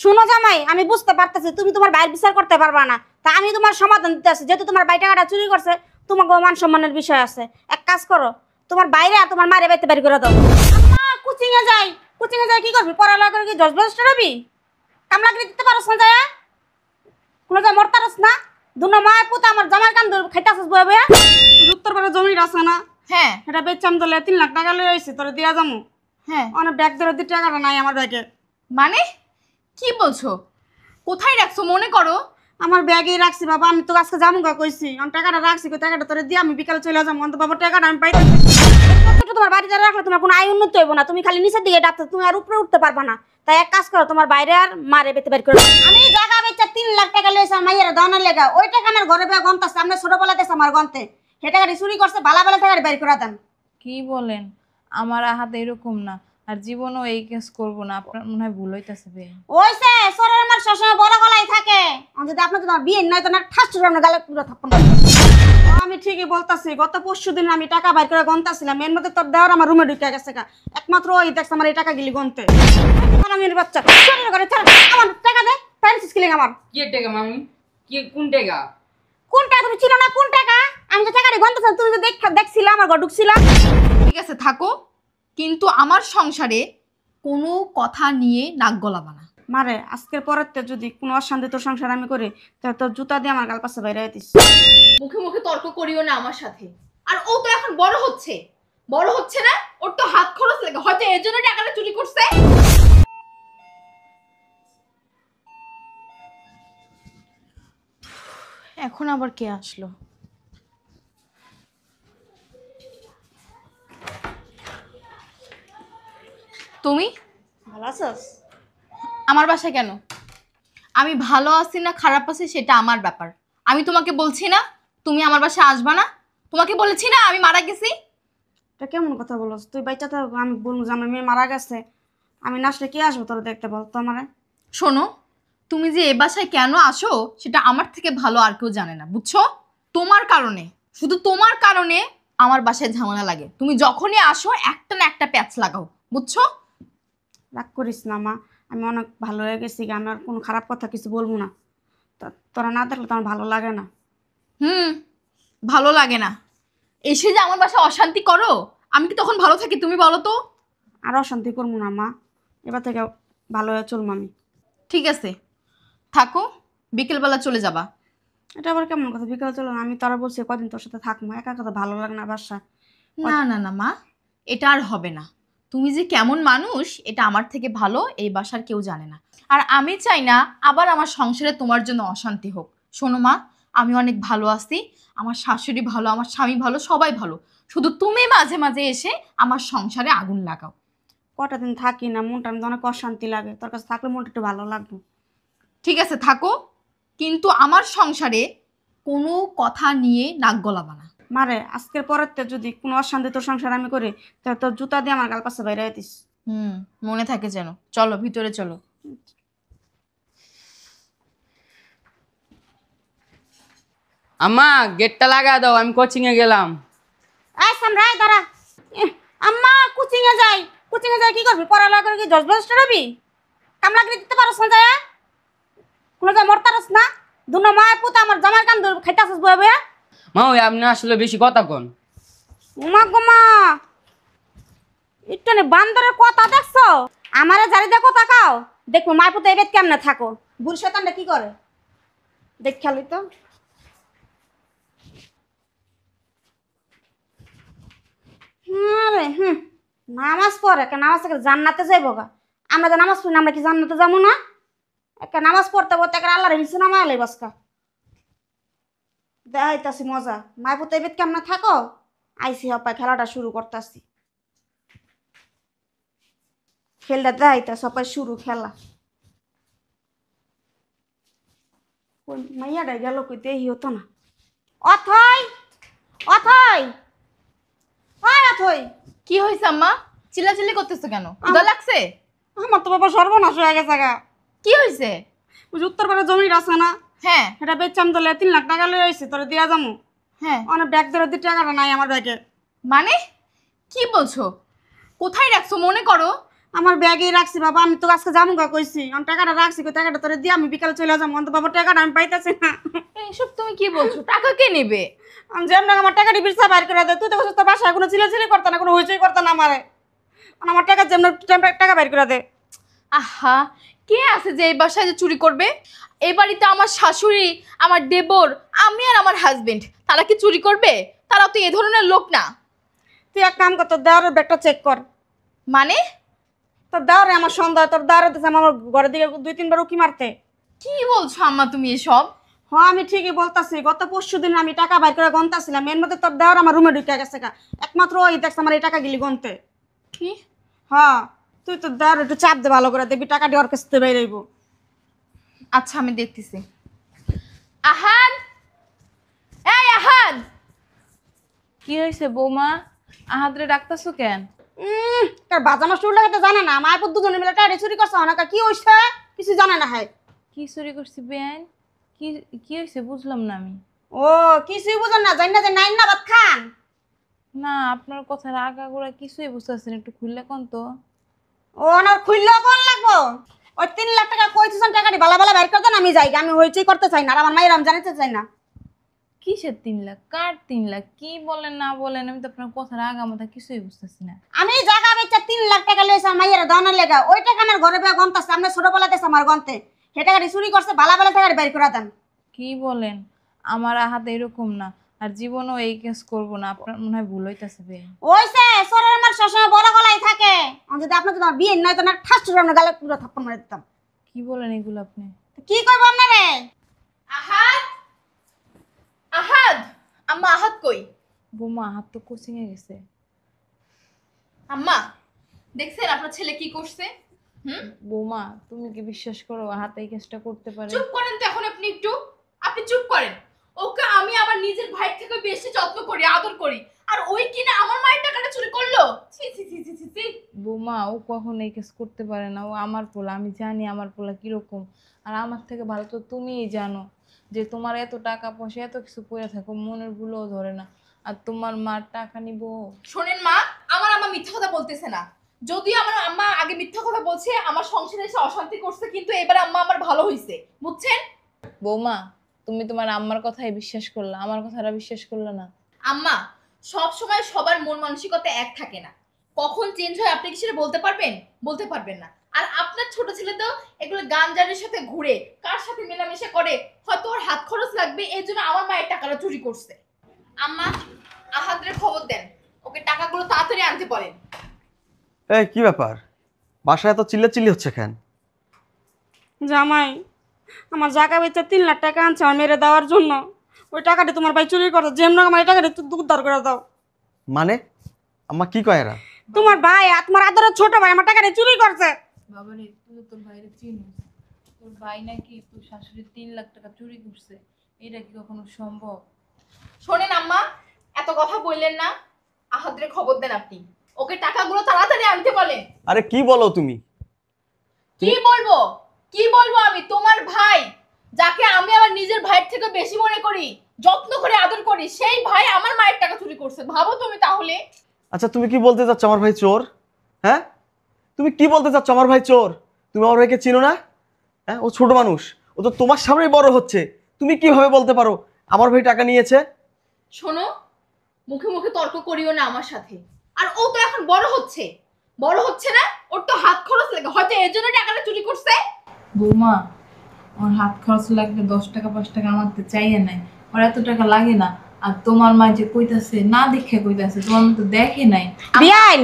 শুনো জামাই, আমি বুঝতে পারতেছি তুমি তোমার ভাইয়ের বিচার করতে পারবা না, তা আমি তোমার সমাধান দিতে আছি। যেহেতু তোমার ভাই টাকাটা চুরি করছে, তোমাকে মান সম্মানের বিষয় আছে। এক কাজ করো, তোমার বাইরে আর তোমার মারে বাইতে বাড়ি করে দাও। আম্মা কোচিং এ যাই, কোচিং এ যাই কি করবি? পড়ালেখা করে কি জজ বাজটা রবি? কামলাগিরি দিতে পারছ না যায়? কোনো যা মরতারস না? দুনো মায়ের পুতে আমার জামার কান ধরে খাইতাছিস বয়ে বয়ে। উত্তর পাড়া জমি আছে না? হ্যাঁ এটা বেচাম দলে 3 লাখ টাকা লই আইছি, তোরে দিয়া যামু। হ্যাঁ, অনেক ব্যাগ ধরে দি টাকাটা নাই আমার ব্যাগে। মানে কি বলছো? কোথায় রাখছো মনে করো? আমার ব্যাগেই রাখছি বাবা, আমি তো আজকে যামু গা কইছি। আমি টাকাটা রাখছি, কই টাকাটা তোরে দিয়ে আমি বিকালে চলে যাবো। অন্ত বাবা টাকাটা আমি পাইতে তোমার বাড়িতে রাখলে তোমার কোনো আয় উন্নতি হইব না। তুমি খালি নিচের দিকে ডাকতে, তুমি আর উপরে উঠতে পারবা না। তাই এক কাজ করো, তোমার বাইরে আর মারে বেতে বের করো। আমি জায়গা বেচা 3 লাখ টাকা লইছি আমার মাইয়ের দানের লেগা। ওই টাকা আমার ঘরে বেয়া গন্তাছে, আমরা ছোটবেলাতে আমার গন্তে হে টাকাটি চুরি করছে, বালা বালা টাকা বের করে দেন। কি বলেন? আমার হাতে এরকম না, আর জীবনও এই কেস করবো না। আপনার মনে হয় ভুল হইতাছে বে। ওইসে সরের আমার সবসময় বড় গলাই থাকে। যদি আপনার তোমার বিয়ে নাই তো না ঠাস টাস গালে পুরো থাপ্পড় মারবে। আমি ঠিকই বলতাছি, গত পরশুদিন আমি টাকা বাইর করে গন্তাছিলাম, এর মধ্যে তোর দেওয়ার আমার রুমে ঢুকে গেছে গা। একমাত্র ওই দেখছ আমার এই টাকা গিলি গনতে। আমি বাচ্চা চলে করে ছাড় আমার টাকা দে। প্যান্সিস কিলিং আমার কি টাকা মামি? কি কোন টাকা? কোন টাকা তুমি ছিল না? কোন টাকা? আমি তো টাকাটি গন্তাছিলাম, তুমি তো দেখছিলা আমার ঘর ঢুকছিলা। ঠিক আছে থাকো, কিন্তু আমার সংসারে কোনো কথা নিয়ে নাক গলাবা না। মারে আজকের পরের যদি কোনো অশান্তি তোর সংসার আমি করি, তাহলে তোর জুতা দিয়ে আমার গাল পাশে বাইরে দিস। মুখে মুখে তর্ক করিও না আমার সাথে। আর ও তো এখন বড় হচ্ছে, বড় হচ্ছে না? ওর তো হাত খরচ লাগে, হয়তো এর জন্য টাকাটা চুরি করছে। এখন আবার কে আসলো? তুমি ভালো আছিস? আমার বাসায় কেন? আমি ভালো আছি না খারাপ আছি সেটা আমার ব্যাপার। আমি তোমাকে বলছি না তুমি আমার বাসায় আসবা না? তোমাকে বলেছি না আমি মারা গেছি? এটা কেমন কথা বলছ তুই? বাইচা তো আমি বলবো যে আমার মেয়ে মারা গেছে, আমি না আসলে কে আসবো তোর দেখতে? বল তো আমারে। শোনো, তুমি যে এ বাসায় কেন আসো সেটা আমার থেকে ভালো আর কেউ জানে না, বুঝছো? তোমার কারণে, শুধু তোমার কারণে আমার বাসায় ঝামেলা লাগে। তুমি যখনই আসো একটা না একটা প্যাচ লাগাও, বুঝছো? রাগ করিস না মা, আমি অনেক ভালো হয়ে গেছি, আমি আর কোনো খারাপ কথা কিছু বলবো না। তোরা না দেখলে তো আমার ভালো লাগে না। ভালো লাগে না? এসে যে আমার বাসায় অশান্তি করো, আমি কি তখন ভালো থাকি তুমি বলো তো? আর অশান্তি করবো না মা, এবার থেকে ভালো হয়ে চলবো আমি। ঠিক আছে থাকো, বিকেলবেলা চলে যাবা। এটা আবার কেমন কথা? বিকালে চলো না, আমি তোরা বলছি কদিন তোর সাথে থাকবো, একা কথা ভালো লাগে না বাসা। না না না মা, এটা আর হবে না। তুমি যে কেমন মানুষ এটা আমার থেকে ভালো এই বাসার কেউ জানে না। আর আমি চাই না আবার আমার সংসারে তোমার জন্য অশান্তি হোক। শোনো মা, আমি অনেক ভালো আছি, আমার শাশুড়ি ভালো, আমার স্বামী ভালো, সবাই ভালো। শুধু তুমি মাঝে মাঝে এসে আমার সংসারে আগুন লাগাও। কটা দিন থাকি না, মনটা আমি অনেক অশান্তি লাগে, তোর কাছে থাকলে মনটা একটু ভালো লাগবে। ঠিক আছে থাকো, কিন্তু আমার সংসারে কোনো কথা নিয়ে নাক গলাবা না। মারে আজকের পরের যদি কোনো অশান্তি তোর সংসার আমি করি, তাহলে তোর জুতা দিয়ে আমার গাল পাশে বাইরে দিস। মনে থাকে যেন। চলো ভিতরে চলো। আম্মা গেটটা লাগা দাও, আমি কোচিং এ গেলাম। এই সামরাই দাঁড়া। আম্মা কোচিং এ যাই, কোচিং এ যাই কি করবি? পড়ালেখা করে কি জজ বাজটা রবি? কামলাগিরি দিতে পারছ না যায়? কোনো যা মরতারস না? দুনো মায়ের পুতে আমার জামার কান ধরে খাইতাছিস বয়ে বয়ে। মা ওই আপনি আসলে বেশি কথা কন। উমা গোমা, একটু বান্দরের কথা দেখছো? আমারে জারি দেখো তাকাও, দেখো মায়ের পুতে এবেদ কেমনে থাকো। বুড়ি শয়তানটা কি করে দেখ খালি তো। নামাজ পড়ে নামাজ থেকে জান্নাতে যাইব গা। আমরা যে নামাজ পড়ি না, আমরা কি জান্নাতে যাবো না? একটা নামাজ পড়তে পড়তে একটা আল্লাহর নিচে নামা এলাই বাসকা দেখাইতাছি মজা। মায়ের পুতে এবেদ কেমনে থাকো। আইসি হপায় খেলাটা শুরু করতেছি, খেলটা দেখাইতা সবাই শুরু খেলা। ওই মাইয়াটা গেল কই দেহি হতো না। অথই অথই হয় অথই। কি হয়েছে আম্মা? চিল্লাচিল্লি করতেছো কেন? ক্ষুধা লাগছে? আমার তো বাবা সর্বনাশ হয়ে গেছে গা। কি হয়েছে? ওই যে উত্তরপাড়া জমি আছে না, হ্যাঁ এটা বেচাম দলে 3 লাখ টাকা লই আইছি, তোরে দিয়া যামু। হ্যাঁ, অনেক ব্যাগ ধরে দি টাকাটা নাই আমার ব্যাগে। মানে কি বলছো? কোথায় রাখছো মনে করো? আমার ব্যাগেই রাখছি বাবা, আমি তো আজকে যাবো গা কইছি, আমি টাকাটা রাখছি, কই টাকাটা তোরে দিয়ে আমি বিকালে চলে যাবো, অন্ত বাবা টাকাটা আমি পাইতেছি না। এইসব তুমি কি বলছো? টাকা কে নেবে? আমি যেমন আমার টাকাটি বিরসা বাইর করে দে, তুই তো বলছিস তোর বাসায় কোনো চিলাচিলি করতে না, কোনো হইচই করতে না আমারে, আমার টাকা যেমন টাকা বাইর করে দে। আহা, কে আছে যে এই বাসায় যে চুরি করবে? এই বাড়িতে আমার শাশুড়ি, আমার দেবর, আমি আর আমার হাজবেন্ড, তারা কি চুরি করবে? তারা তো এ ধরনের লোক না। তুই এক কাম কর, তোর দেওয়ারের ব্যাগটা চেক কর। মানে তোর দেওয়ারে আমার সন্দেহ, তোর দেওয়ারে দিচ্ছে আমার ঘরের দিকে 2-3 বার উকি মারতে। কি বলছো আম্মা তুমি এসব? হ্যাঁ আমি ঠিকই বলতাছি, গত 5 দিন আমি টাকা বাইর করে গন্তাছিলাম, এর মধ্যে তোর দেওয়ার আমার রুমে ঢুকে গেছে গা, একমাত্র ওই দেখছে আমার এই টাকা গিলি গনতে। কি? হ্যাঁ তুই তোর দেওয়ার একটু চাপ দে, ভালো করে দেখবি টাকাটি ওর কাছ থেকে বেরোইব। আচ্ছা আমি দেখতেছি। আহাদ, এই আহাদ, কি হয়েছে বৌমা? আহাদরে ডাকতাছো কেন? তার বাজা মাস লাগাতে জানে না, মায়ের দুজনে মিলে টাকা চুরি করছে, অনেক কি হইছে কিছু জানে না। হয় কি চুরি করছি বেআইন? কি কি হয়েছে বুঝলাম না আমি। ও কিছুই বুঝেন না, জানি না যে নাইন না ভাত খান। না, আপনার কথার আগাগোড়া কিছুই বুঝতেছেন, একটু খুললে কোন তো। ও ওনার খুললেও কোন লাগবো, ওই 3 লাখ টাকা কইছিস টাকাটি বালা বালা বাইর করতেন, আমি যাই, আমি হইচই করতে চাই না, আর আমার মায়ের আমি জানিতে চাই না। কিসের 3 লাখ? কার 3 লাখ? কি বলেন না বলেন, আমি তো আপনার কথার আগামাথা কিছুই বুঝতেছি না। আমি জায়গা বেচা 3 লাখ টাকা লইছে আমার মাইয়ের দাওয়ানোর লেগা, ওই টাকা আমার ঘরে বেয়া গন্তাছে, আমরা ছোটবেলা দেশ আমার গন্তে, সে টাকাটি চুরি করছে, বালা বালা টাকাটি বাইর করে দেন। কি বলেন? আমার আহাত এরকম না, আর জীবনও এই কেস করবো না। আপনার মনে হয় ভুল হইতাছে বেআইন। ওইসে সরের আমার সবসময় বড় গলায় থাকে, আমি যদি আপনার যদি বিয়ে নয় তো না ঠাস আমরা গালে পুরো থাপ্পড় মারে দিতাম। কি বলেন এগুলো আপনি? কি করবো আপনারে? আহাদ, আহাদ, আম্মা আহাদ কই? বৌমা, আহাত তো কোচিং এ গেছে। আম্মা দেখছেন আপনার ছেলে কি করছে? বৌমা, তুমি কি বিশ্বাস করো আহাত এই কেসটা করতে পারে? চুপ করেন তো এখন আপনি চুপ করেন। ওকে আমি আমার নিজের ভাই থেকে বেশি যত্ন করি, আদর করি, আর ওই কিনা আমার মায়ের টাকাটা চুরি করলো? ছি ছি ছি ছি ছি ছি। বৌমা, ও কখনো এই কেস করতে পারে না, ও আমার পোলা, আমি জানি আমার পোলা কিরকম। আর আমার থেকে ভালো তো তুমিই জানো যে তোমার এত টাকা পয়সা এত কিছু পড়ে থাকো, মনের ভুলও ধরে না, আর তোমার মার টাকা নিব। শোনেন মা, আমার আম্মা মিথ্যা কথা বলতেছে না। যদিও আমার আম্মা আগে মিথ্যা কথা বলছে, আমার সংসারে এসে অশান্তি করছে, কিন্তু এবার আম্মা আমার ভালো হইছে, বুঝছেন? বৌমা, তুমি তোমার আম্মার কথাই বিশ্বাস করলা, আমার কথাটা বিশ্বাস করলা না। আম্মা, সব সময় সবার মন মানসিকতা এক থাকে না, কখন চেঞ্জ হয় আপনি কি সেটা বলতে পারবেন? বলতে পারবেন না। আর আপনার ছোট ছেলে তো এগুলো গাঞ্জারের সাথে ঘুরে, কার সাথে মেলামেশা করে, হয়তো ওর হাত খরচ লাগবে, এই জন্য আমার মায়ের টাকাটা চুরি করছে। আম্মা, আহাদের খবর দেন, ওকে টাকাগুলো তাড়াতাড়ি আনতে বলেন। এই কি ব্যাপার, বাসায় এত চিল্লাচিল্লি হচ্ছে কেন? জামাই আমার জায়গা বেচা 3 লাখ টাকা আনছে আমার মেরে দেওয়ার জন্য, ওই টাকাটি তোমার ভাই চুরি করে, যেমন আমার এই টাকাটি উদ্ধার করে দাও। মানে আম্মা কি কয় এরা? তোমার ভাই তোমার আদরের ছোট ভাই আমার টাকাটি চুরি করছে। বাবারে, তুই তো তোর ভাইরে চিনিস, তোর ভাই নাকি তোর শাশুড়ির 3 লাখ টাকা চুরি করছে, এটা কি কখনো সম্ভব? শোনেন আম্মা, এত কথা বললেন না, আহাদের খবর দেন আপনি, ওকে টাকাগুলো তাড়াতাড়ি আনতে বলেন। আরে কি বলো তুমি? কি বলবো? কি বলবো আমি? তোমার ভাই, যাকে আমি আমার নিজের ভাইয়ের থেকে বেশি মনে করি, যত্ন করে আদর করি, সেই ভাই আমার মায়ের টাকা চুরি করছে, ভাবো তুমি তাহলে। আচ্ছা তুমি কি বলতে চাচ্ছ আমার ভাই চোর? হ্যাঁ, তুমি কি বলতে চাচ্ছ আমার ভাই চোর? তুমি আমার ভাইকে চিনো না? হ্যাঁ, ও ছোট মানুষ, ও তো তোমার সামনেই বড় হচ্ছে, তুমি কিভাবে বলতে পারো আমার ভাই টাকা নিয়েছে? শোনো, মুখে মুখে তর্ক করিও না আমার সাথে। আর ও তো এখন বড় হচ্ছে, বড় হচ্ছে না, ওর তো হাত খরচ লাগে, হয়তো এর জন্য টাকাটা চুরি করছে। বৌমা, আমার হাত খরচ লাগবে 10 টাকা 5 টাকা আমার তো চাইয়ে নাই, আর এত টাকা লাগে না। আর তোমার মা যে কইতাছে না দেখে কইতাছে, তোমার মা তো দেখে নাই। বিয়াইন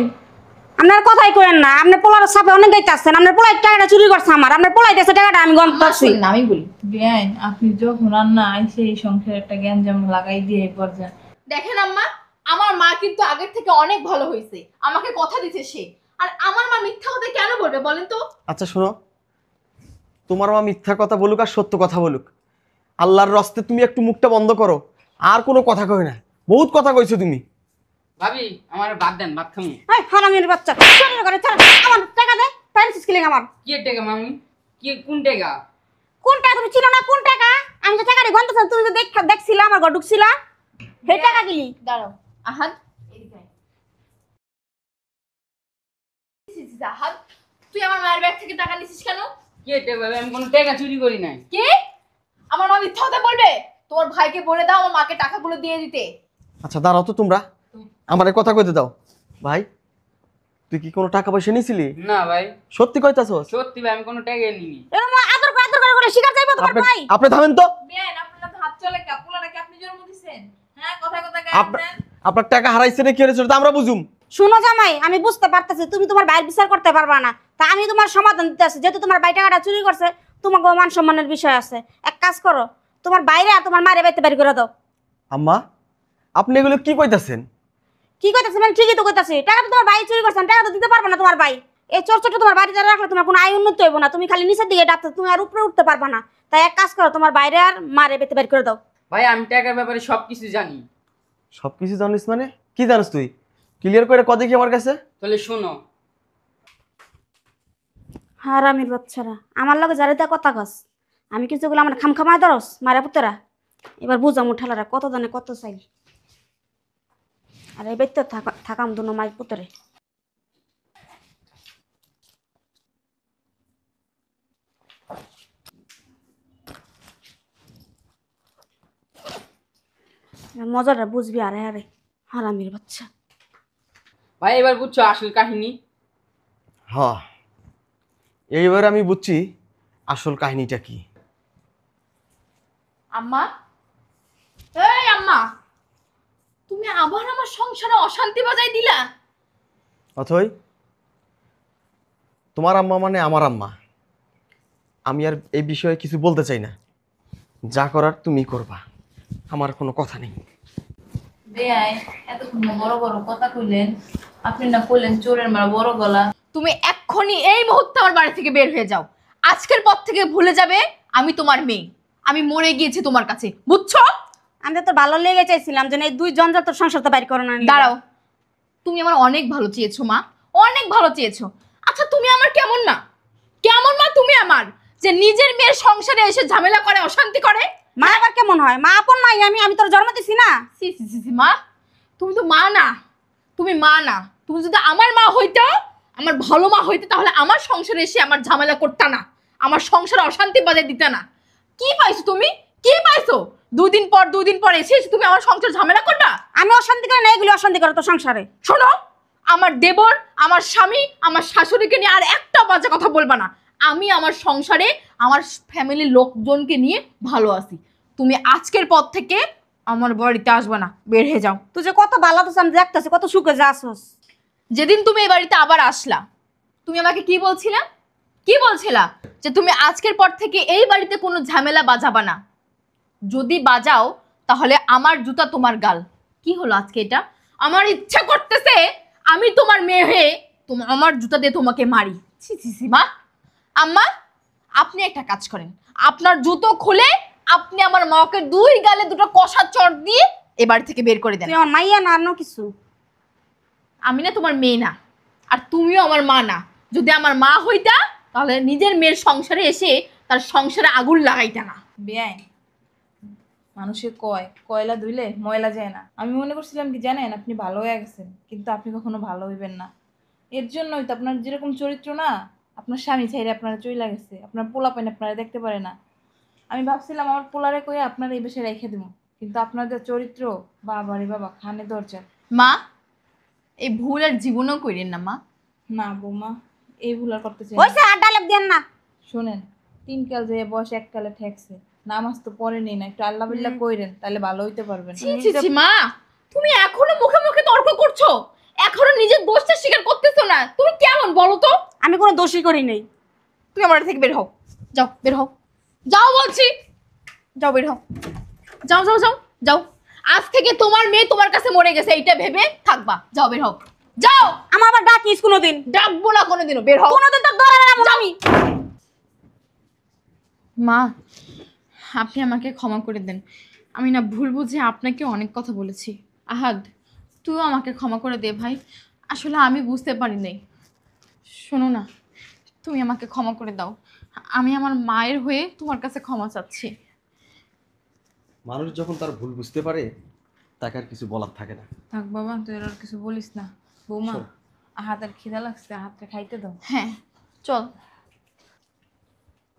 আপনার কথাই কইেন না, আপনার পোলার সাপে অনেক গাইতাছেন, আপনার পোলাই টাকাটা চুরি করছে আমার পোলাই দেশে টাকাটা আমি গম পাচ্ছি। না আমি বলি, বেআইন, আপনি যখন রান্না আইসে এই সংসারে একটা জ্ঞানজাম লাগাই দিয়ে এই পর্যায়ে। দেখেন আম্মা, আমার মা কিন্তু আগের থেকে অনেক ভালো হয়েছে, আমাকে কথা দিতে সে। আর আমার মা মিথ্যা কথা কেন বলবে বলেন তো? আচ্ছা শোনো, তোমার মা মিথ্যা কথা বলুক আর সত্য কথা বলুক, আল্লাহর রস্তে তুমি একটু মুখটা বন্ধ করো, আর কোনো কথা কই না। বহুত কথা কইছো তুমি। ভাবি আমার বাদ দেন, ভাত খামু। এই হারামির বাচ্চা, চুরি করে ছাড়, আমার টাকা দে, প্যান্সিস কিলিং আমার। কি টাকা মামু? কি কোন টাকা? কোন টাকা তুমি চিনো না? কোন টাকা? আমি যে টাকাটি গন্তাছিলাম, তুমি যে দেখছিলা আমার ঘর ঢুকছিলা, সেই টাকা গিলি। দাঁড়াও আহাদ, এদিকে আয়। ছি, ছি, ছি, আহাদ, তুই আমার মায়ের ব্যাগ থেকে টাকা নিছিস কেন? কেটে ভাবে আমি কোনো টাকা চুরি করি নাই। কি? আমার মা মিথ্যা কথা বলবে? তোমার ভাইকে বলে দাও আমার মাকে টাকাগুলো দিয়ে দিতে। আচ্ছা দাঁড়াও তো তোমরা, আমার কথা কইতে দাও। ভাই তুই কি কোনো টাকা পয়সা নিছিলি? না ভাই, সত্যি কইতাছস? সত্যি ভাই আমি কোনো টাকা নিইনি। এরকম আদর করে শিকার যাইবো তোমার ভাই। আপনি থামেন তো। বেন আপনার তো হাত চলে কা পোলা নাকি আপনি জন্ম দিছেন? হ্যাঁ কথা আপনার টাকা হারাইছে না কি হয়েছে সেটা তো আমরা বুঝুম। শুনো জামাই, আমি বুঝতে পারতেছি তুমি তোমার ভাইয়ের বিচার করতে পারবা না, তা আমি তোমার সমাধান দিতে আসি। যেহেতু তোমার ভাই টাকাটা চুরি করছে, তোমাকে মান সম্মানের বিষয় আছে। এক কাজ করো, তোমার বাইরে আর তোমার মায়ের বাইতে বাড়ি করে দাও। আম্মা আপনি এগুলো কি কইতাছেন? কি কইতাছি মানে ঠিকই তো কইতাছি। টাকা তো তোমার ভাই চুরি করছে, টাকা তো দিতে পারবে না তোমার ভাই। এই চোরটা তোমার বাড়িতে রাখলে তোমার কোনো আয় উন্নতি হইব না, তুমি খালি নিচের দিকে ডাকতে, তুমি আর উপরে উঠতে পারবা না। তাই এক কাজ করো, তোমার বাইরে আর মারে বাইতে বাড়ি করে দাও। ভাই আমি টাকার ব্যাপারে সবকিছু জানি। সবকিছু জানিস মানে কি জানিস তুই? ক্লিয়ার করে কত কি আমার কাছে। তাহলে শোনো। হারামির বাচ্চারা, আমার লগে যারে তা কথা কস, আমি কিছু গুলো আমার খামখামায় ধরস মারা পুতেরা। এবার বুঝাম ঠেলারা কত জানে কত চাই। আর এই বাইতে থাকাম দুনো মায়ের পুতরে। মজাটা বুঝবি আরে আরে হারামির বাচ্চা। ভাই এবার বুঝছো আসল কাহিনী? হ্যাঁ এইবার আমি বুঝছি আসল কাহিনীটা কি। আম্মা, এই আম্মা, তুমি আবার আমার সংসারে অশান্তি বাজাই দিলা। অথই তোমার আম্মা মানে আমার আম্মা, আমি আর এই বিষয়ে কিছু বলতে চাই না। যা করার তুমি করবা, আমার কোনো কথা নেই। বেয়াই এতক্ষণ বড় বড় কথা কইলেন, আপনি না কইলেন চোরের মার বড় গলা। তুমি এক্ষুনি এই মুহূর্তে আমার বাড়ি থেকে বের হয়ে যাও। আজকের পর থেকে ভুলে যাবে আমি তোমার মেয়ে। আমি মরে গিয়েছি তোমার কাছে, বুঝছো? আমি তো ভালো লেগে চাইছিলাম যে এই দুই জঞ্জাল তোর সংসারটা বাইর করো না। দাঁড়াও, তুমি আমার অনেক ভালো চেয়েছো মা, অনেক ভালো চেয়েছো। আচ্ছা তুমি আমার কেমন মা? কেমন মা তুমি আমার, যে নিজের মেয়ের সংসারে এসে ঝামেলা করে, অশান্তি করে? মা আবার কেমন হয়? মা আপন মাই, আমি তোর জন্ম দিছি না। সি সি সি সি, মা তুমি তো মা না, তুমি মা না। তুমি যদি আমার মা হইতো, আমার ভালো মা হইতে, তাহলে আমার সংসারে এসে আমার ঝামেলা করতা না, আমার সংসারে অশান্তি বাজায় দিতা না। কি পাইছো তুমি? কি পাইছো? দুদিন পর এসে তুমি আমার সংসার ঝামেলা করবা? আমি অশান্তি করে না, এগুলি অশান্তি করে তোর সংসারে। শোনো, আমার দেবর, আমার স্বামী, আমার শাশুড়িকে নিয়ে আর একটা বাজে কথা বলবা না। আমি আমার সংসারে আমার ফ্যামিলির লোকজনকে নিয়ে ভালো আছি। তুমি আজকের পর থেকে আমার বাড়িতে আসবে না, বের হয়ে যাও। তুই যে কত ভালো তো আমি দেখতেছি, কত সুখে যাচ্ছস। যেদিন তুমি এই বাড়িতে আবার আসলা, তুমি আমাকে কি বলছিলা? কি বলছিলা? যে তুমি আজকের পর থেকে এই বাড়িতে কোনো ঝামেলা বাজাবা না। যদি বাজাও তাহলে আমার জুতা তোমার গাল। কি হলো আজকে এটা? আমার ইচ্ছা করতেছে আমি তোমার মেয়ে হয়ে আমার জুতা দিয়ে তোমাকে মারি। ছি ছি ছি মা। আম্মা, আপনি একটা কাজ করেন, আপনার জুতো খুলে আপনি আমার মাকে দুই গালে দুটো কষা চড় দিয়ে এ বাড়ি থেকে বের করে দেন। তুই আমার মাইয়া না, অন্য কিছু। আমি না তোমার মেয়ে না, আর তুমিও আমার মা না। যদি আমার মা হইতা তাহলে নিজের মেয়ের সংসারে এসে তার সংসারে আগুন লাগাইতা না। বেয়াই মানুষে কয় কয়লা ধুইলে ময়লা যায় না। আমি মনে করছিলাম কি জানেন, আপনি ভালো হয়ে গেছেন, কিন্তু আপনি কখনো ভালো হইবেন না। এর জন্যই তো আপনার যেরকম চরিত্র না, আপনার স্বামী ছাইরে আপনারা চইলা গেছে, আপনার পোলা পাইন আপনারা দেখতে পারে না। আমি ভাবছিলাম আমার পোলারে কয়ে আপনারা এই বেশে রেখে দেবো, কিন্তু আপনাদের চরিত্র বাবারে বাবা খানে দরজা। মা, এই ভুল আর জীবনেও করেন না মা। না বৌমা, এই ভুল আর করতে চাই না। ওইসে আর ডায়লগ দেন না। শোনেন, 3 কাল যে বয়স 1 কালে ঠেকছে, নামাজ তো পড়েনি না, একটু আল্লাহ বিল্লাহ কইরেন, তাহলে ভালো হইতে পারবেন। ছি ছি ছি মা, তুমি এখনো মুখে মুখে তর্ক করছো, এখনো নিজের দোষটা স্বীকার করতেছো না। তুমি কেমন বলো তো? আমি কোনো দোষই করি নাই। তুমি আমার বাড়ি থেকে বের হও, যাও বের হও, যাও বলছি, যাও বের হও, যাও যাও যাও যাও। আজ থেকে তোমার মেয়ে তোমার কাছে মরে গেছে এইটা ভেবে থাকবা। যাও বের হও, যাও। আমার আবার ডাকিস কোনোদিন? ডাকবো না কোনোদিনও, বের হও। কোনোদিন তো ধরে না আমি। মা, আপনি আমাকে ক্ষমা করে দেন। আমি না ভুল বুঝে আপনাকে অনেক কথা বলেছি। আহাদ, তুইও আমাকে ক্ষমা করে দে ভাই। আসলে আমি বুঝতে পারি নাই। শোনো না, তুমি আমাকে ক্ষমা করে দাও। আমি আমার মায়ের হয়ে তোমার কাছে ক্ষমা চাচ্ছি। মানুষ যখন তার ভুল বুঝতে পারে তাকে আর কিছু বলার থাকে না। থাক বাবা, তুই আর কিছু বলিস না। বৌমা, শোন। হাতের খিদা লাগছে, হাতটা খাইতে দাও। হ্যাঁ, চল।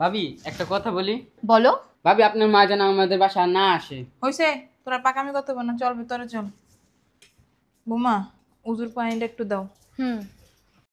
ভাবি একটা কথা বলি। বলো। ভাবি আপনার মা যেন আমাদের বাসা না আসে। হয়েছে, তোরা পাকামি করতে পার না, চল ভিতরে চল। বৌমা, উজুর পানিটা একটু দাও। হুম।